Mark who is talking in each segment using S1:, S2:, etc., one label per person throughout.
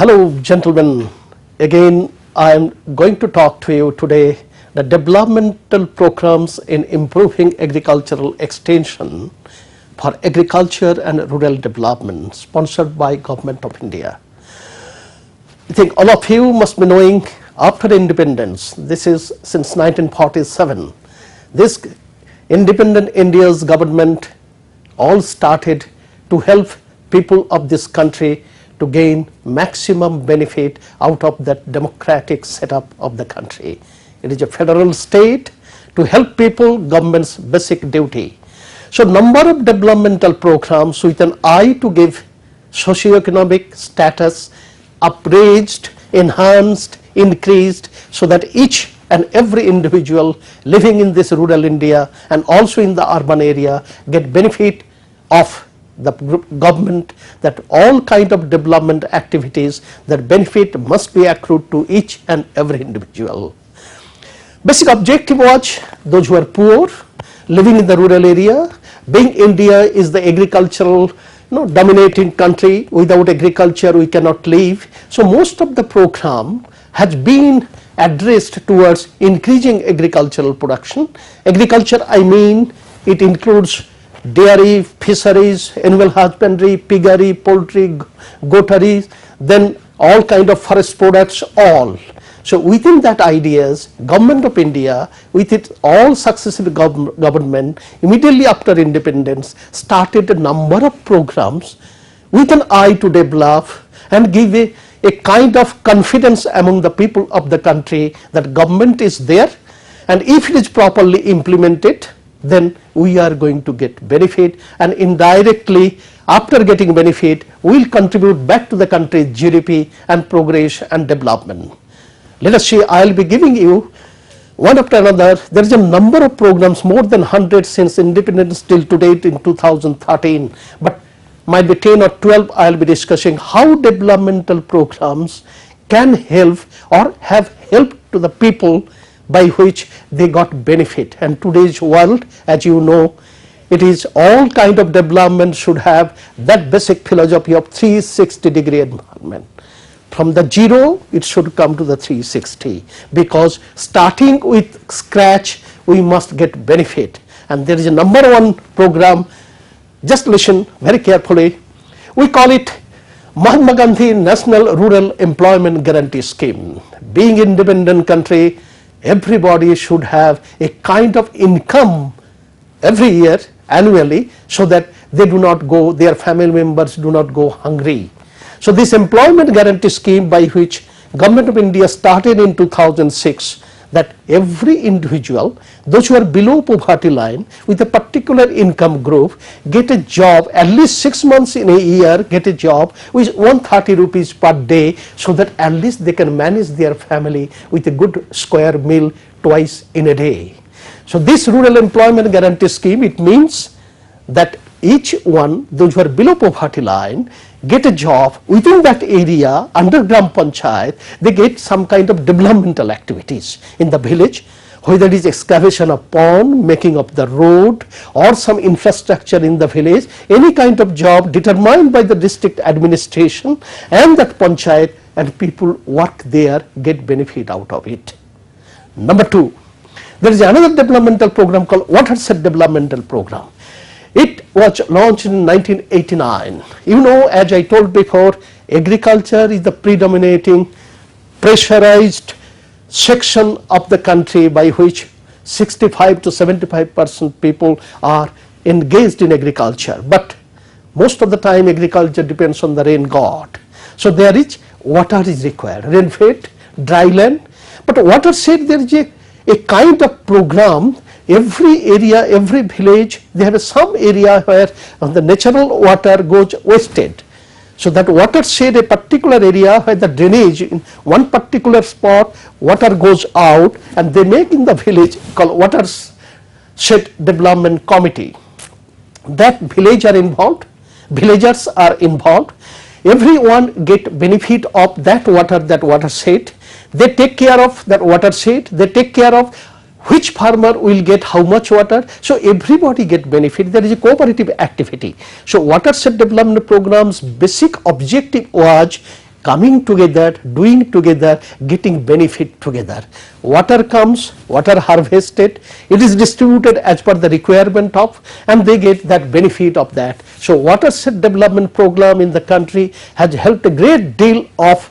S1: Hello gentlemen, again I am going to talk to you today the developmental programs in improving agricultural extension for agriculture and rural development sponsored by Government of India. I think all of you must be knowing after independence, this is since 1947, this independent India's government all started to help people of this country to gain maximum benefit out of that democratic setup of the country. It is a federal state to help people, government's basic duty. So number of developmental programs with an eye to give socio-economic status upraised, enhanced, increased, so that each and every individual living in this rural India and also in the urban area get benefit of the government, that all kind of development activities, that benefit must be accrued to each and every individual. Basic objective was those who are poor, living in the rural area, being India is the agricultural dominating country, without agriculture we cannot live. So most of the program has been addressed towards increasing agricultural production. Agriculture, I mean, it includes dairy, fisheries, animal husbandry, piggery, poultry, goatery, then all kind of forest products, all. So within that ideas, Government of India with its all successive government immediately after independence started a number of programs with an eye to develop and give a kind of confidence among the people of the country that government is there, and if it is properly implemented, then we are going to get benefit, and indirectly after getting benefit we will contribute back to the country's GDP and progress and development. Let us see, I will be giving you one after another. There is a number of programs, more than 100 since independence till to date in 2013, but might be 10 or 12 I will be discussing how developmental programs can help or have helped to the people by which they got benefit. And today's world, as you know, it is all kind of development should have that basic philosophy of 360-degree environment. From the zero it should come to the 360, because starting with scratch we must get benefit. And there is a number one program, just listen very carefully, we call it Mahatma Gandhi National Rural Employment Guarantee Scheme. Being independent country, everybody should have a kind of income every year annually, so that they do not go, their family members do not go hungry. So this employment guarantee scheme by which Government of India started in 2006, that every individual, those who are below poverty line with a particular income group, get a job at least 6 months in a year, get a job with 130 rupees per day, so that at least they can manage their family with a good square meal twice in a day. So this rural employment guarantee scheme, it means that each one, those who are below poverty line, get a job within that area under Gram Panchayat, they get some kind of developmental activities in the village, whether it is excavation of pond, making of the road, or some infrastructure in the village, any kind of job determined by the district administration and that Panchayat, and people work there, get benefit out of it. Number two, there is another developmental program called Watershed Developmental Program. It was launched in 1989. You know, as I told before, agriculture is the predominating pressurized section of the country by which 65 to 75% people are engaged in agriculture, but most of the time agriculture depends on the rain god. So there is water is required, rain-fed, dry land, but watershed, there is a kind of program. Every area, every village, they have some area where the natural water goes wasted. So that watershed, a particular area where the drainage in one particular spot, water goes out, and they make in the village called Watershed Development Committee. That village are involved, villagers are involved, everyone get benefit of that water, that watershed. They take care of that watershed, they take care of which farmer will get how much water. So everybody get benefit. There is a cooperative activity. So watershed development program's basic objective was coming together, doing together, getting benefit together. Water comes, water harvested, it is distributed as per the requirement of, and they get that benefit of that. So watershed development program in the country has helped a great deal of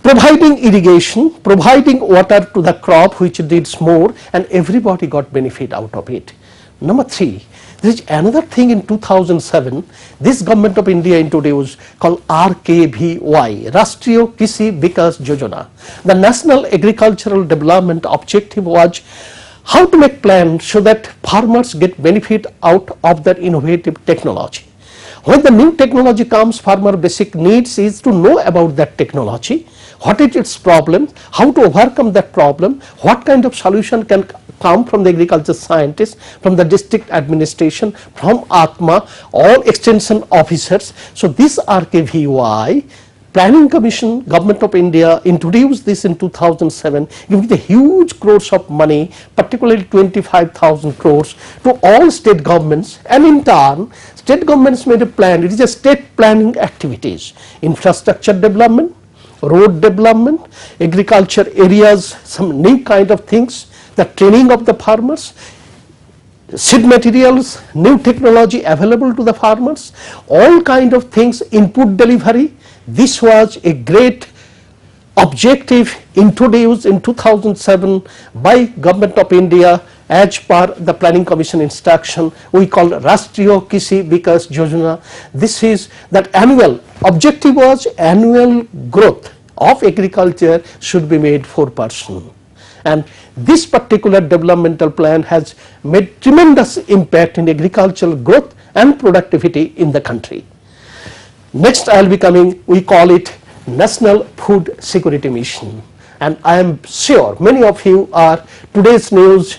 S1: providing irrigation, providing water to the crop which needs more, and everybody got benefit out of it. Number 3, there is another thing in 2007, this government of India introduced called RKVY, Rashtriya Krishi Vikas Yojana. The National Agricultural Development objective was how to make plans so that farmers get benefit out of that innovative technology. When the new technology comes, farmer basic needs is to know about that technology, what is its problem, how to overcome that problem, what kind of solution can come from the agriculture scientists, from the district administration, from Atma, all extension officers. So this RKVY, Planning Commission, Government of India introduced this in 2007, giving the huge crores of money, particularly 25,000 crores to all state governments, and in turn state governments made a plan. It is a state planning activities, infrastructure development, road development, agriculture areas, some new kind of things, the training of the farmers, seed materials, new technology available to the farmers, all kind of things, input delivery. This was a great objective introduced in 2007 by Government of India as per the Planning Commission instruction, we call Rashtriya Krishi Vikas Yojana. This is that annual objective was annual growth of agriculture should be made 4%. And this particular developmental plan has made tremendous impact in agricultural growth and productivity in the country. Next I will be coming, we call it National Food Security Mission, and I am sure many of you are today's news,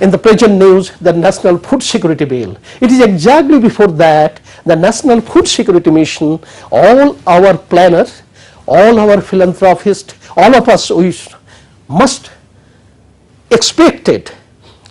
S1: in the present news, the National Food Security Bill. It is exactly before that, the National Food Security Mission, all our planners, all our philanthropists, all of us, we must expect it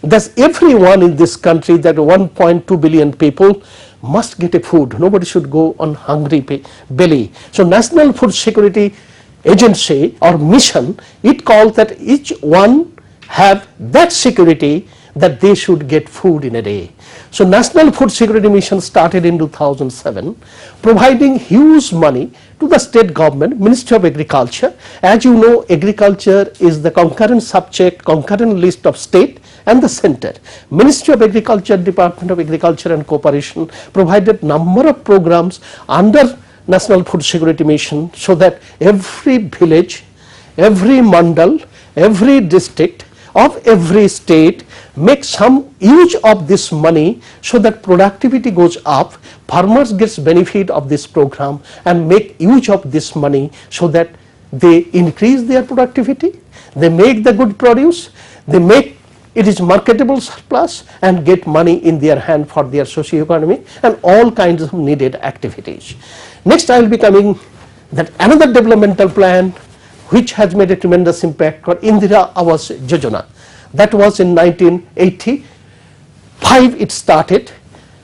S1: that everyone in this country, that 1.2 billion people must get a food. Nobody should go on hungry belly. So National Food Security Agency or mission, it calls that each one have that security that they should get food in a day. So National Food Security Mission started in 2007, providing huge money to the state government, Ministry of Agriculture. As you know, agriculture is the concurrent subject, concurrent list of state and the center. Ministry of Agriculture, Department of Agriculture and Cooperation provided number of programs under National Food Security Mission, so that every village, every mandal, every district of every state make some use of this money, so that productivity goes up, farmers gets benefit of this program and make use of this money, so that they increase their productivity, they make the good produce, they make it is marketable surplus and get money in their hand for their socio-economic and all kinds of needed activities. Next I will be coming that another developmental plan which has made a tremendous impact for Indira Awas Yojana. That was in 1985 it started,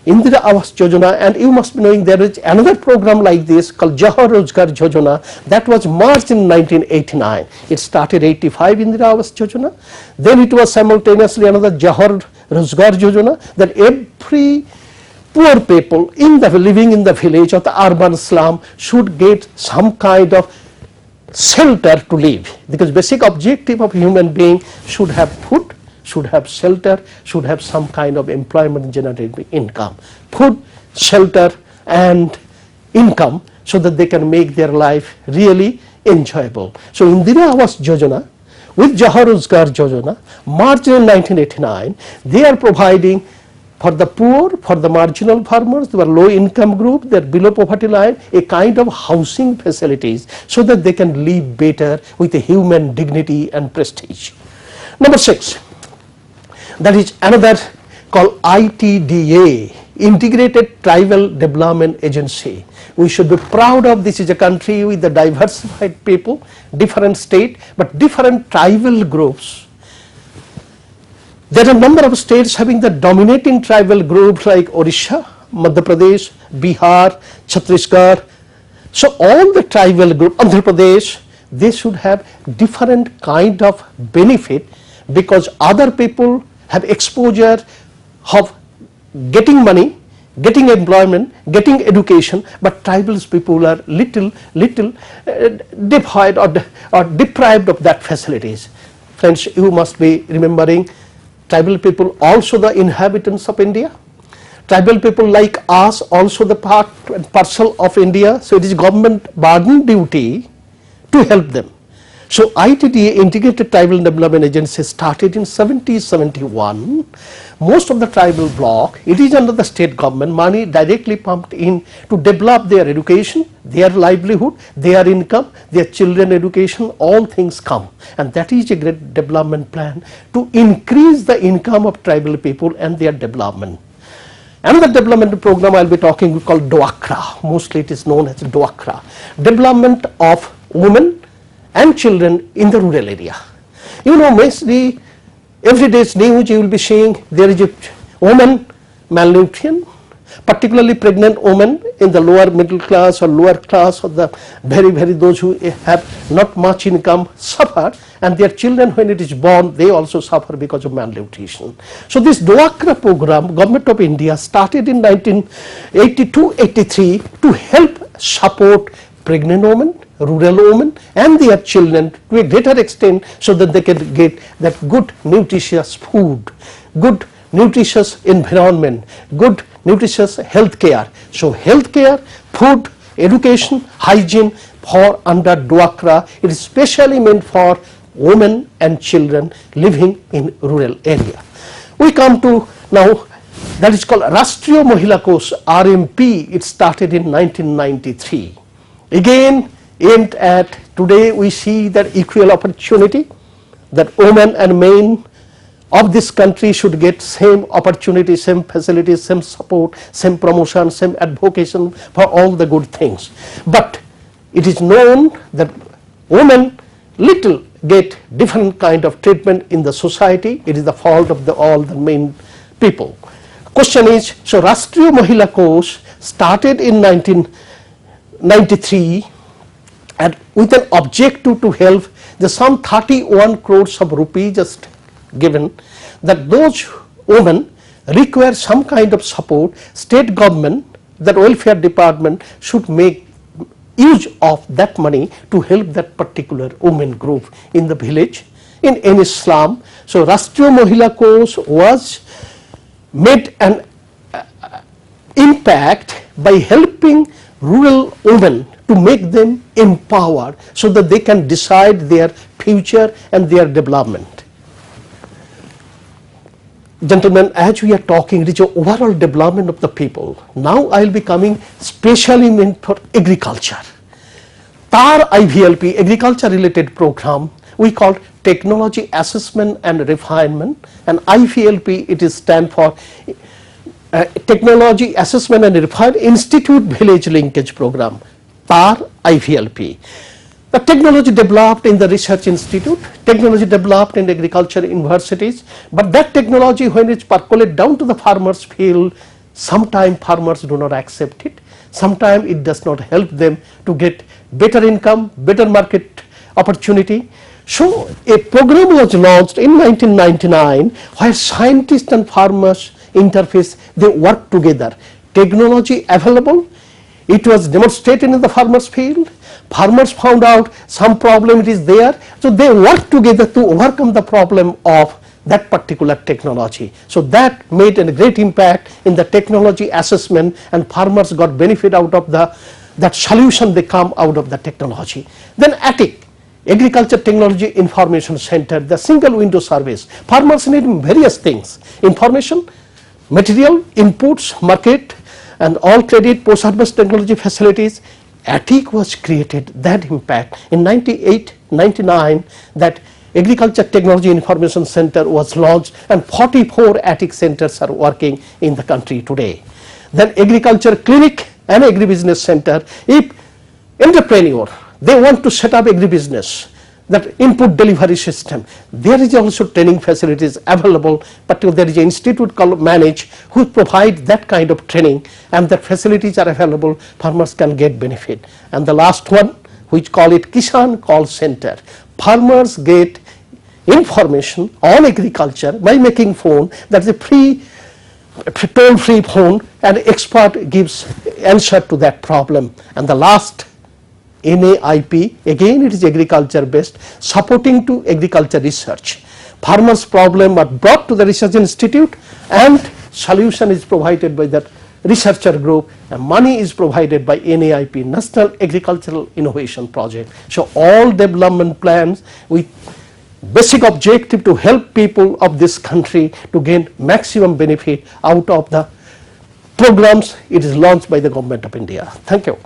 S1: Indira Awas Yojana, and you must be knowing there is another program like this called Jahar Rozgar Yojana that was merged in 1989. It started 85 Indira Awas Yojana, then it was simultaneously another Jahar Rozgar Yojana, that every poor people in the living in the village or the urban slum should get some kind of shelter to live, because basic objective of human being should have food, should have shelter, should have some kind of employment generating income, food, shelter and income, so that they can make their life really enjoyable. So Indira Awas Yojana with Jahar Rozgar Yojana merged in 1989, they are providing for the poor, for the marginal farmers, they were low income group, they are below poverty line, a kind of housing facilities, so that they can live better with a human dignity and prestige. Number 6, that is another called ITDA, Integrated Tribal Development Agency. We should be proud of this. Is a country with the diversified people, different state, but different tribal groups. There are a number of states having the dominating tribal groups like Odisha, Madhya Pradesh, Bihar, Chhattisgarh, So all the tribal group, Andhra Pradesh, they should have different kind of benefit, because other people have exposure of getting money, getting employment, getting education, but tribal people are little deprived or deprived of that facilities. Friends, you must be remembering, tribal people also the inhabitants of India. Tribal people like us also the part and parcel of India. So it is government burden duty to help them. So ITDA, Integrated Tribal Development Agency, started in 71. Most of the tribal block, it is under the state government, money directly pumped in to develop their education, their livelihood, their income, their children education, all things come. And that is a great development plan to increase the income of tribal people and their development. Another development program I will be talking called DWACRA, mostly it is known as DWACRA, development of women and children in the rural area. You know, mostly every day's news you will be seeing there is a woman malnutrition, particularly pregnant women in the lower middle class or lower class, or the very those who have not much income suffer, and their children when it is born they also suffer because of malnutrition. So this DWACRA program, Government of India started in 1982-83 to help support pregnant women, rural women and their children to a greater extent, so that they can get that good nutritious food, good nutritious environment, good nutritious health care. So health care, food, education, hygiene for under DWACRA, it is specially meant for women and children living in rural area. We come to now, that is called Rashtriya Mahila Kosh, RMP. It started in 1993. Again aimed at, today we see that equal opportunity, that women and men of this country should get same opportunity, same facilities, same support, same promotion, same advocacy for all the good things. But it is known that women little get different kind of treatment in the society. It is the fault of all the main people. Question is, so Rashtriya Mahila Kosh started in 1993 and with an objective to help the some 31 crores of rupees just given, that those women require some kind of support. State government, that welfare department should make use of that money to help that particular women group in the village, in any slum. So Rashtriya Mahila Kosh was made an impact by helping rural women to make them empowered, so that they can decide their future and their development. Gentlemen, as we are talking, it is the overall development of the people. Now I will be coming specially meant for agriculture. TAR IVLP, agriculture related program, we call Technology Assessment and Refinement, and IVLP, it is stand for Technology Assessment and Refinement Institute Village Linkage Program, TAR IVLP. The technology developed in the research institute, technology developed in agriculture universities, but that technology when it percolates down to the farmers field, sometimes farmers do not accept it, sometimes it does not help them to get better income, better market opportunity. So a program was launched in 1999 where scientists and farmers interface, they work together. Technology available, it was demonstrated in the farmers field. Farmers found out some problem it is there, so they work together to overcome the problem of that particular technology. So that made a great impact in the technology assessment, and farmers got benefit out of that solution they come out of the technology. Then ATIC, Agriculture Technology Information Center, the single window service. Farmers need various things: information, material, inputs, market, and all credit, post-harvest technology facilities. ATIC was created, that impact in 98-99, that Agriculture Technology Information Center was launched, and 44 ATIC centers are working in the country today. Then Agriculture Clinic and Agribusiness Center, if entrepreneur, they want to set up agribusiness, that input delivery system. There is also training facilities available, but there is an institute called Manage who provide that kind of training, and the facilities are available, farmers can get benefit. And the last one, which call it Kisan Call Center. Farmers get information on agriculture by making phone, that is a free toll-free phone, and expert gives answer to that problem. And the last, NAIP, again it is agriculture based, supporting to agriculture research. Farmers' problem are brought to the research institute and solution is provided by that researcher group, and money is provided by NAIP, National Agricultural Innovation Project. So all development plans with basic objective to help people of this country to gain maximum benefit out of the programs, it is launched by the Government of India. Thank you.